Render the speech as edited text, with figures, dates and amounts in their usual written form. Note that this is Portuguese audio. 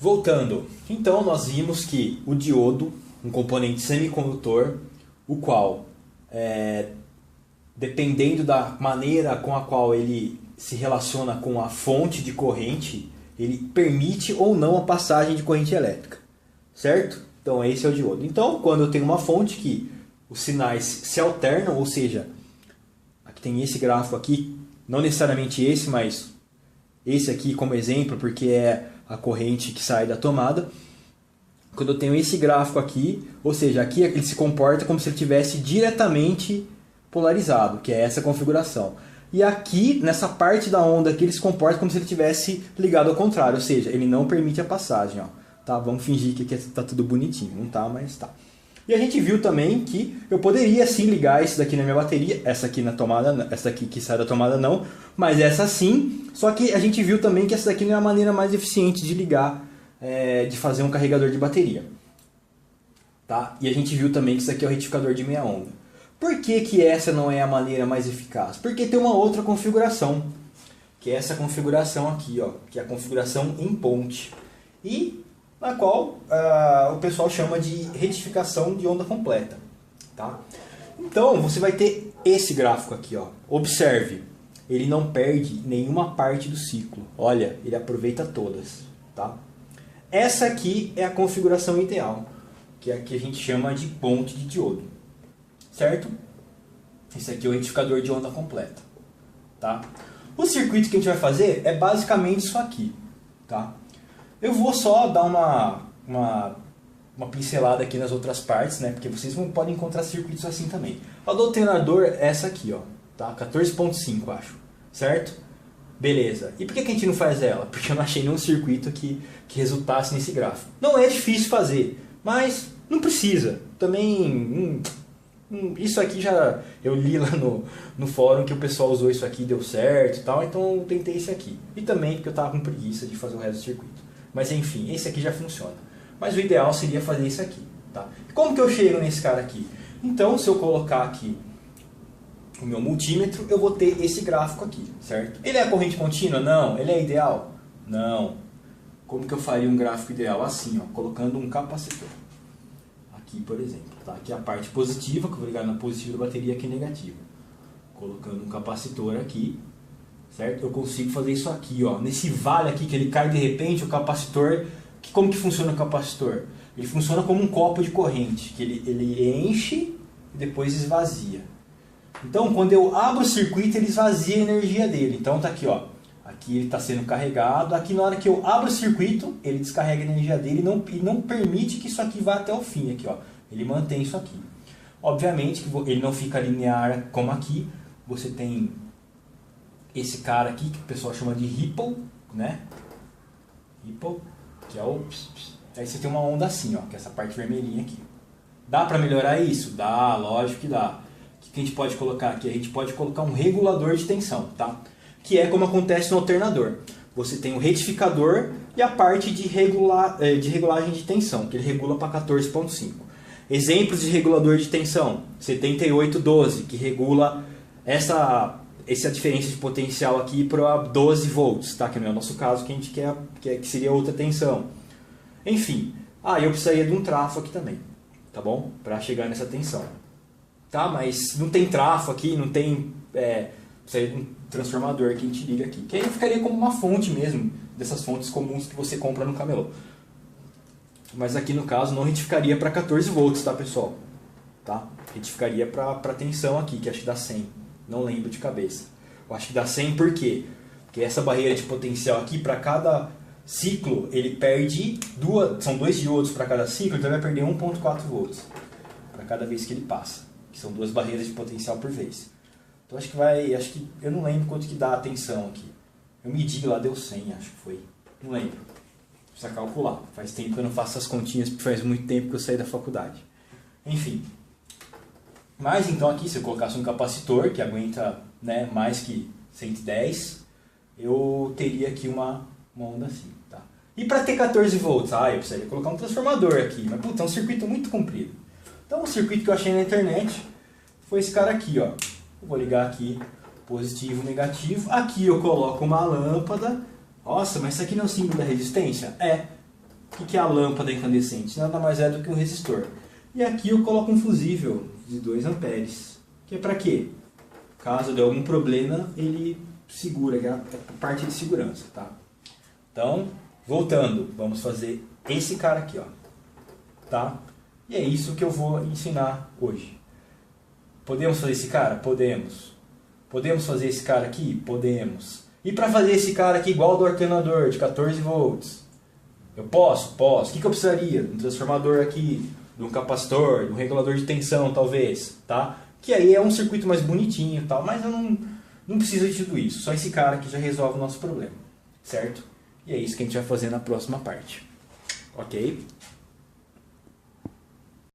Voltando, então nós vimos que o diodo, um componente semicondutor, o qual, dependendo da maneira com a qual ele se relaciona com a fonte de corrente, ele permite ou não a passagem de corrente elétrica, certo? Então esse é o diodo. Então quando eu tenho uma fonte que os sinais se alternam, ou seja, aqui tem esse gráfico aqui, não necessariamente esse, mas esse aqui como exemplo, porque é a corrente que sai da tomada. Quando eu tenho esse gráfico aqui, ou seja, aqui ele se comporta como se ele estivesse diretamente polarizado, que é essa configuração. E aqui, nessa parte da onda aqui, ele se comporta como se ele estivesse ligado ao contrário, ou seja, ele não permite a passagem. Ó. Tá? Vamos fingir que aqui está tudo bonitinho, não tá, mas tá. E a gente viu também que eu poderia sim ligar esse daqui na minha bateria, essa aqui na tomada, essa aqui que sai da tomada não, mas essa sim. Só que a gente viu também que essa daqui não é a maneira mais eficiente de ligar, de fazer um carregador de bateria. Tá? E a gente viu também que isso aqui é o retificador de meia onda. Por que que essa não é a maneira mais eficaz? Porque tem uma outra configuração, que é essa configuração aqui, ó, que é a configuração em ponte. E na qual o pessoal chama de retificação de onda completa. Tá? Então você vai ter esse gráfico aqui. Ó. Observe, ele não perde nenhuma parte do ciclo. Olha, ele aproveita todas. Tá? Essa aqui é a configuração ideal, que é a que a gente chama de ponte de diodo. Certo? Esse aqui é o retificador de onda completa. Tá? O circuito que a gente vai fazer é basicamente isso aqui. Tá? Eu vou só dar uma pincelada aqui nas outras partes, né? Porque vocês podem encontrar circuitos assim também. A do alternador é essa aqui, ó, tá? 14.5, acho. Certo? Beleza. E por que a gente não faz ela? Porque eu não achei nenhum circuito que resultasse nesse gráfico. Não é difícil fazer, mas não precisa. Também... isso aqui já eu li lá no fórum que o pessoal usou isso aqui, deu certo e tal, então eu tentei esse aqui. E também porque eu estava com preguiça de fazer o resto do circuito. Mas enfim, esse aqui já funciona. Mas o ideal seria fazer isso aqui. Tá? Como que eu chego nesse cara aqui? Então, se eu colocar aqui o meu multímetro, eu vou ter esse gráfico aqui, certo? Ele é corrente contínua? Não. Ele é ideal? Não. Como que eu faria um gráfico ideal? Assim, ó, colocando um capacitor. Aqui, por exemplo. Tá? Aqui é a parte positiva, que eu vou ligar na positiva da bateria, aqui negativa. Colocando um capacitor aqui. Certo? Eu consigo fazer isso aqui, ó. Nesse vale aqui que ele cai de repente, o capacitor, como que funciona o capacitor? Ele funciona como um copo de corrente, que ele enche e depois esvazia. Então, quando eu abro o circuito, ele esvazia a energia dele. Então tá aqui, ó. Aqui ele está sendo carregado. Aqui na hora que eu abro o circuito, ele descarrega a energia dele e não permite que isso aqui vá até o fim. Aqui, ó. Ele mantém isso aqui. Obviamente que ele não fica linear como aqui. Você tem esse cara aqui, que o pessoal chama de ripple, né? Ripple, que é o... Aí você tem uma onda assim, ó, que é essa parte vermelhinha aqui. Dá para melhorar isso? Dá, lógico que dá. O que a gente pode colocar aqui? A gente pode colocar um regulador de tensão, tá? Que é como acontece no alternador. Você tem o retificador e a parte de regulagem de tensão, que ele regula para 14.5. Exemplos de regulador de tensão: 7812, que regula essa diferença de potencial aqui para 12 volts, tá? Que não é o nosso caso, que a gente quer que seria outra tensão. Enfim, eu precisaria de um trafo aqui também, tá bom? Para chegar nessa tensão. Tá? Mas não tem trafo aqui, não tem... precisaria de um transformador que a gente liga aqui. Que aí ficaria como uma fonte mesmo, dessas fontes comuns que você compra no camelô. Mas aqui no caso não retificaria para 14 volts, tá, pessoal? Tá? Retificaria para tensão aqui, que acho que dá 100. Não lembro de cabeça. Eu acho que dá 100 por quê? Porque essa barreira de potencial aqui, para cada ciclo, ele perde são 2 diodos para cada ciclo, então ele vai perder 1.4 volts para cada vez que ele passa. Que são 2 barreiras de potencial por vez. Então acho que eu não lembro quanto que dá a tensão aqui. Eu medi lá, deu 100, acho que foi. Não lembro. Precisa calcular. Faz tempo que eu não faço essas continhas, porque faz muito tempo que eu saí da faculdade. Enfim. Mas então aqui, se eu colocasse um capacitor que aguenta, né, mais que 110, eu teria aqui uma onda assim. Tá? E para ter 14 volts? Eu precisaria colocar um transformador aqui. Mas puta, é um circuito muito comprido. Então o circuito que eu achei na internet foi esse cara aqui, ó. Eu vou ligar aqui positivo, negativo. Aqui eu coloco uma lâmpada. Nossa, mas isso aqui não é o símbolo da resistência? É. O que é a lâmpada incandescente? Nada mais é do que um resistor. E aqui eu coloco um fusível de 2 amperes. Que é para quê? Caso dê algum problema, ele segura, que é a parte de segurança, tá? Então, voltando, vamos fazer esse cara aqui, ó. Tá? E é isso que eu vou ensinar hoje. Podemos fazer esse cara? Podemos. Podemos fazer esse cara aqui? Podemos. E para fazer esse cara aqui igual ao do alternador, de 14 volts? Eu posso? Posso. O que eu precisaria? Um transformador aqui, de um capacitor, de um regulador de tensão, talvez, tá? Que aí é um circuito mais bonitinho e tal, mas eu não preciso de tudo isso. Só esse cara aqui já resolve o nosso problema, certo? E é isso que a gente vai fazer na próxima parte. Ok?